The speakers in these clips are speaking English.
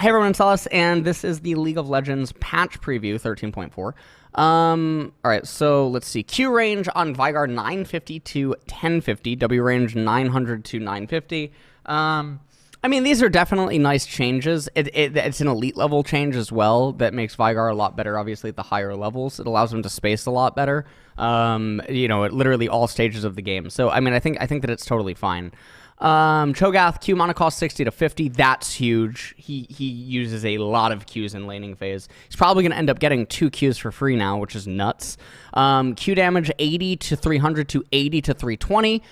Hey everyone, I'm Celes, and this is the League of Legends patch preview 13.4. Alright, so let's see. Q range on Veigar 950 to 1050, W range 900 to 950. I mean, these are definitely nice changes. It's an elite level change as well that makes Veigar a lot better, obviously, at the higher levels. It allows him to space a lot better, at literally all stages of the game. So, I mean, I think that it's totally fine. Cho'Gath, Q mana cost 60 to 50. That's huge. He uses a lot of Qs in laning phase. He's probably going to end up getting 2 Qs for free now, which is nuts. Q damage 80 to 300 to 80 to 320.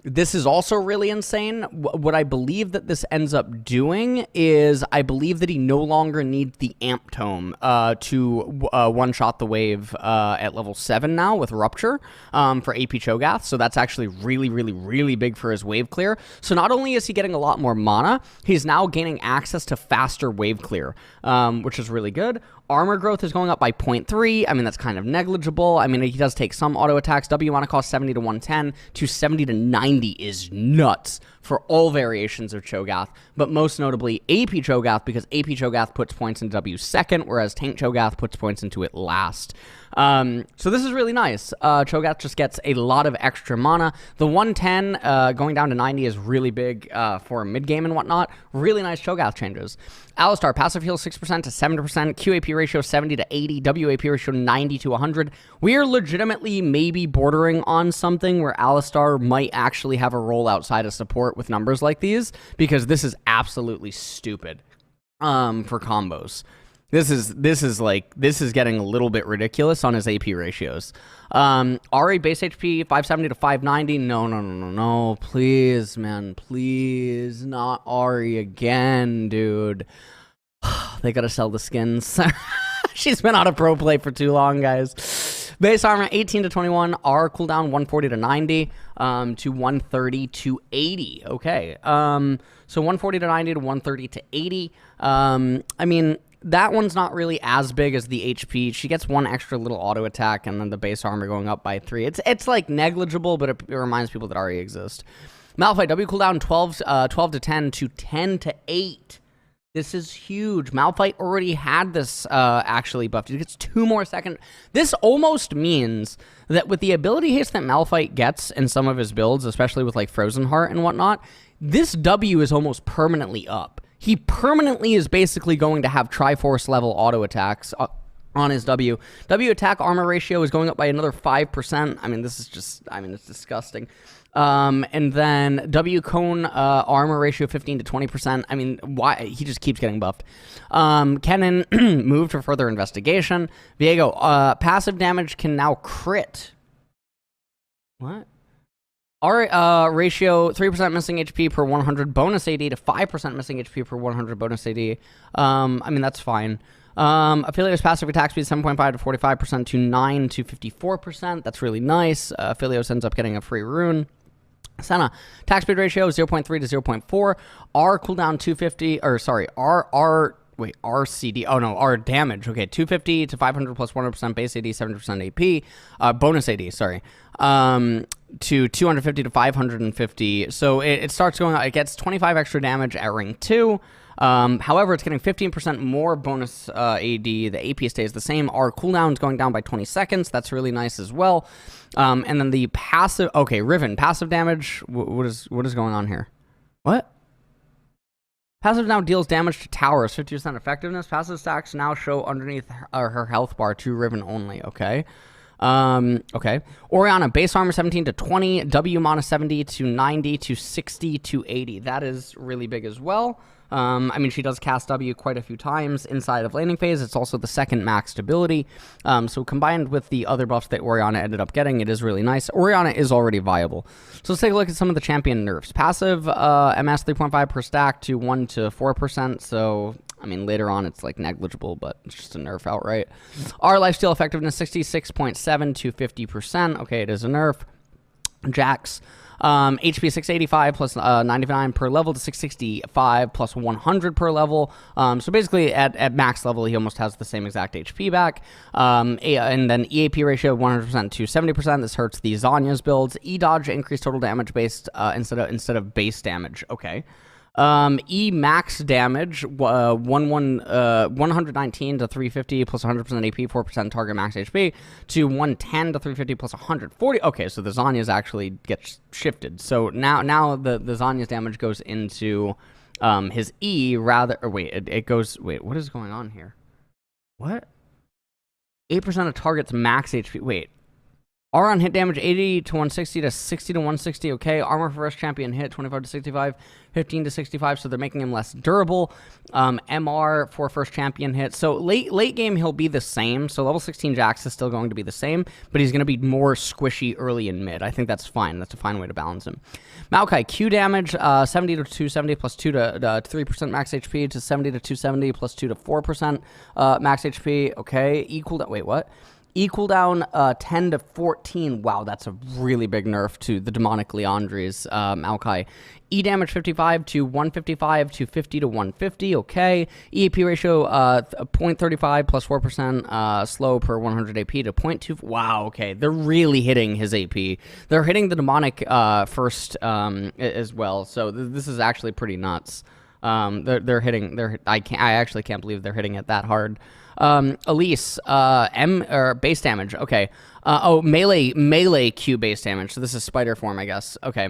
This is also really insane. What I believe that this ends up doing is I believe that he no longer needs the Amp Tome to one-shot the wave at level 7 now with Rupture for AP Cho'Gath. So that's actually really, really, really big for his wave clear. So not only is he getting a lot more mana, he's now gaining access to faster wave clear, which is really good. Armor growth is going up by 0.3. I mean, that's kind of negligible. I mean, he does take some auto attacks. W mana cost 70 to 110 to 70 to 90 is nuts for all variations of Cho'Gath, but most notably AP Cho'Gath, because AP Cho'Gath puts points into W second, whereas Tank Cho'Gath puts points into it last. So this is really nice. Cho'Gath just gets a lot of extra mana. The 110 going down to 90 is really big for mid-game and whatnot. Really nice Cho'Gath changes. Alistar, passive heal 6% to 7%, QAP ratio 70 to 80, WAP ratio 90 to 100. We are legitimately maybe bordering on something where Alistar might actually have a role outside of support with numbers like these, because this is absolutely stupid for combos. This is getting a little bit ridiculous on his AP ratios. Ahri base HP 570 to 590. No. Please, man. Please, not Ahri again, dude. They gotta sell the skins. She's been out of pro play for too long, guys. Base armor 18 to 21. R cooldown 140 to 90 to 130 to 80. Okay. So 140 to 90 to 130 to 80. I mean, that one's not really as big as the HP. She gets one extra little auto attack, and then the base armor going up by 3. It's like negligible, but it reminds people that already exist. Malphite W cooldown 12 to 10 to 10 to 8. This is huge. Malphite already had this actually buffed. He gets 2 more seconds. This almost means that with the ability haste that Malphite gets in some of his builds, especially with like Frozen Heart and whatnot, this W is almost permanently up. He permanently is basically going to have Triforce level auto attacks on his W. W attack armor ratio is going up by another 5%. I mean, this is just, it's disgusting. And then W cone armor ratio 15 to 20%. I mean, why? He just keeps getting buffed. Kennen moved for further investigation. Viego, passive damage can now crit. What? Our ratio 3% missing HP per 100 bonus AD to 5% missing HP per 100 bonus AD. I mean, that's fine. Aphelios passive attack speed 7.5 to 45% to 9 to 54%. That's really nice. Aphelios ends up getting a free rune. Senna, attack speed ratio 0.3 to 0.4. R cooldown 250, or sorry, RCD. Oh no, R damage. Okay, 250 to 500 plus 100% base AD, 70% AP. Bonus AD, sorry. To 250 to 550. So it starts going out. It gets 25 extra damage at ring 2. However, it's getting 15% more bonus AD. The AP stays the same. Our cooldown is going down by 20 seconds. That's really nice as well. And then the passive. Okay, Riven passive damage. What is going on here? What? Passive now deals damage to towers, 50% effectiveness. Passive stacks now show underneath her health bar to Riven only. Okay. Okay. Orianna, base armor 17 to 20, W mana 70 to 90 to 60 to 80. That is really big as well. I mean, she does cast W quite a few times inside of laning phase. It's also the second maxed ability. So combined with the other buffs that Orianna ended up getting, it is really nice. Orianna is already viable. So let's take a look at some of the champion nerfs. Passive MS 3.5 per stack to 1 to 4%. So, I mean, later on it's like negligible, but it's just a nerf outright. Our lifesteal effectiveness 66.7 to 50%. Okay, it is a nerf. Jax. HP 685 plus 99 per level to 665 plus 100 per level. So basically at max level, he almost has the same exact HP back. And then EAP ratio 100% to 70%. This hurts the Zhonya's builds. E-dodge increased total damage based instead of base damage. Okay. E max damage, 119 to 350 plus 100% AP, 4% target max HP, to 110 to 350 plus 140. Okay, so the Zhonya's actually gets shifted. So now the Zhonya's damage goes into his E rather, or wait, it goes, wait, what is going on here? What? 8% of target's max HP, wait. R on hit damage 80 to 160 to 60 to 160. Okay, armor for first champion hit 25 to 65, 15 to 65. So they're making him less durable. MR for first champion hit. So late game he'll be the same. So level 16 Jax is still going to be the same, but he's going to be more squishy early and mid. I think that's fine. That's a fine way to balance him. Maokai Q damage 70 to 270 plus 2 to 3% max HP to 70 to 270 plus 2 to 4% max HP. Okay, equal to wait what? E cooldown 10 to 14. Wow, that's a really big nerf to the demonic Liandry's Maokai. E damage 55 to 155 to 50 to 150. Okay. EAP ratio 0.35 plus 4% slow per 100 AP to 0.2. Wow. Okay, they're really hitting his AP. They're hitting the demonic first as well. So this is actually pretty nuts. They're hitting. I actually can't believe they're hitting it that hard. Elise, base damage. Okay. Melee Q base damage. So this is spider form, I guess. Okay.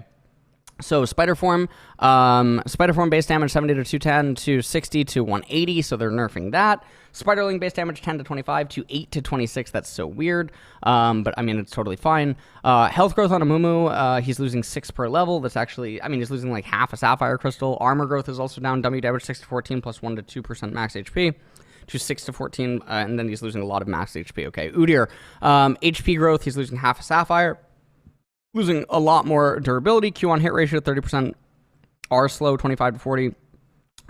So spider form base damage 70 to 210 to 60 to 180. So they're nerfing that. Spiderling base damage 10 to 25 to 8 to 26. That's so weird. But I mean, it's totally fine. Health growth on Amumu, he's losing 6 per level. That's actually, I mean, he's losing like half a sapphire crystal. Armor growth is also down. W damage 6 to 14 plus 1 to 2% max HP. To 6 to 14, and then he's losing a lot of max HP. Okay, Udyr, HP growth, he's losing half a sapphire, losing a lot more durability. Q on hit ratio 30%, R slow 25 to 40,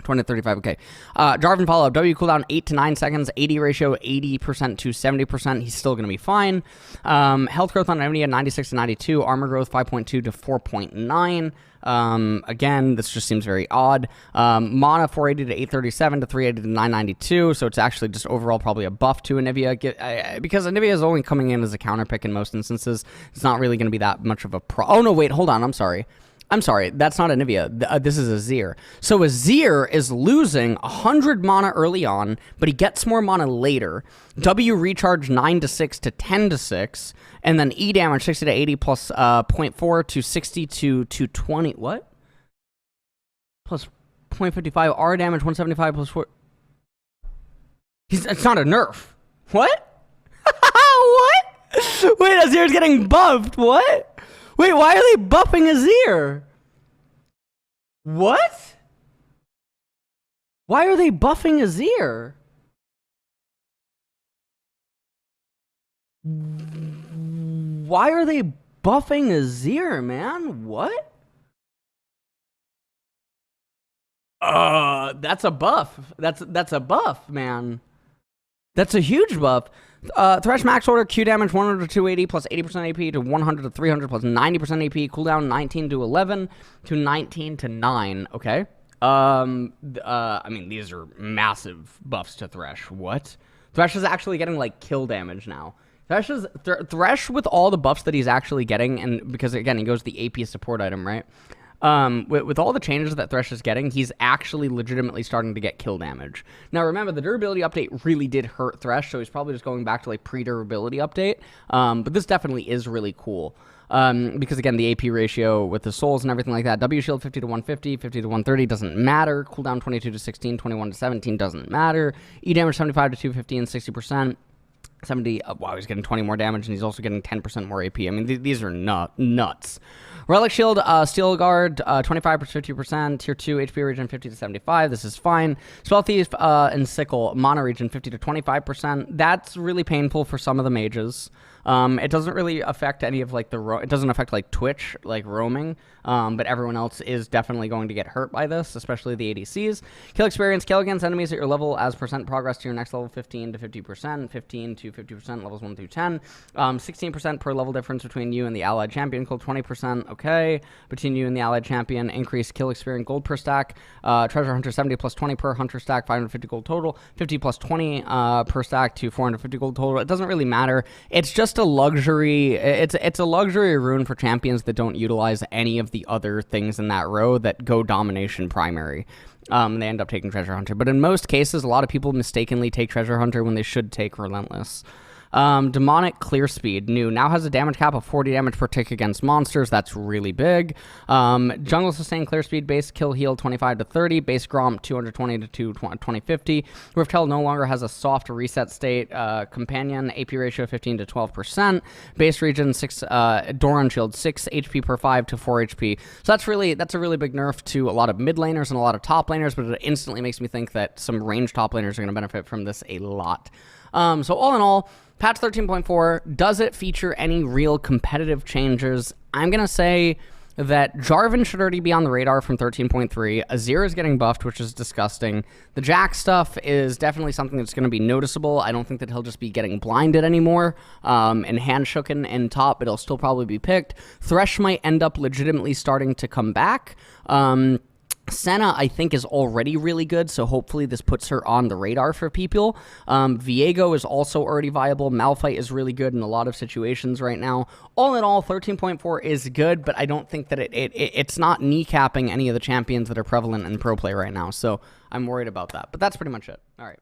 20 to 35. Okay, Jarvan follow up. W cooldown 8 to 9 seconds. AD ratio 80% to 70%. He's still gonna be fine. Health growth on enemy at 96 to 92. Armor growth 5.2 to 4.9. Again, this just seems very odd. Mana 480 to 837 to 380 to 992. So it's actually just overall probably a buff to Anivia. Because Anivia is only coming in as a counter pick in most instances. It's not really going to be that much of a Oh, no, wait, hold on. I'm sorry. That's not Anivia. This is Azir. So Azir is losing 100 mana early on, but he gets more mana later. W recharge 9 to 6 to 10 to 6, and then E damage 60 to 80 plus 0.4 to 60 to 220. What? Plus 0.55. R damage 175 plus 4. It's not a nerf. What? What? Wait, Azir's getting buffed. What? Wait, why are they buffing Azir? What? Why are they buffing Azir? Why are they buffing Azir, man? What? That's a buff. That's a buff, man. That's a huge buff. Thresh max order, Q damage 100 to 280 plus 80% AP to 100 to 300 plus 90% AP. Cooldown 19 to 11 to 19 to 9. Okay. I mean, these are massive buffs to Thresh. What? Thresh is actually getting like kill damage now. Thresh with all the buffs that he's actually getting, and because again he goes the AP support item, right? With all the changes that Thresh is getting, he's actually legitimately starting to get kill damage. Now remember, the durability update really did hurt Thresh, so he's probably just going back to like pre-durability update. But this definitely is really cool. Because again, the AP ratio with the souls and everything like that, W shield 50 to 150, 50 to 130 doesn't matter. Cooldown 22 to 16, 21 to 17 doesn't matter. E damage 75 to 250 and 60%. 70, wow, he's getting 20 more damage, and he's also getting 10% more AP. I mean, these are nuts. Relic Shield, Steel Guard, 25 to 50%, Tier 2, HP Regen 50 to 75, this is fine. Spell Thief and Sickle, Mana Regen 50 to 25%, that's really painful for some of the mages. It doesn't really affect any of, like, it doesn't affect, like, Twitch, like, roaming, but everyone else is definitely going to get hurt by this, especially the ADCs. Kill experience, kill against enemies at your level as percent progress to your next level, 15 to 50%, 15 to 50%, levels 1 through 10. 16% per level difference between you and the allied champion, cool 20%, okay. Between you and the allied champion, increase kill experience gold per stack. Treasure Hunter 70 plus 20 per hunter stack, 550 gold total. 50 plus 20 per stack to 450 gold total. It doesn't really matter. It's just just a luxury. It's a luxury rune for champions that don't utilize any of the other things in that row that go domination primary. They end up taking Treasure Hunter. But in most cases, a lot of people mistakenly take Treasure Hunter when they should take Relentless. Demonic Clear Speed, new, now has a damage cap of 40 damage per tick against monsters. That's really big. Jungle Sustain Clear Speed, base kill heal 25 to 30, base Gromp 220 to 2050. Riftel no longer has a soft reset state. Companion AP ratio 15 to 12%. Base region 6, Doran Shield 6 HP per 5 to 4 HP. So that's a really big nerf to a lot of mid laners and a lot of top laners, but it instantly makes me think that some range top laners are going to benefit from this a lot. So all in all, patch 13.4, does it feature any real competitive changes? I'm going to say that Jarvan should already be on the radar from 13.3. Azir is getting buffed, which is disgusting. The Jack stuff is definitely something that's going to be noticeable. I don't think that he'll just be getting blinded anymore and hand-shooken in top, but he'll still probably be picked. Thresh might end up legitimately starting to come back. Senna, I think, is already really good, so hopefully this puts her on the radar for people. Viego is also already viable. Malphite is really good in a lot of situations right now. All in all, 13.4 is good, but I don't think that it's not kneecapping any of the champions that are prevalent in pro play right now, so I'm worried about that. But that's pretty much it. All right.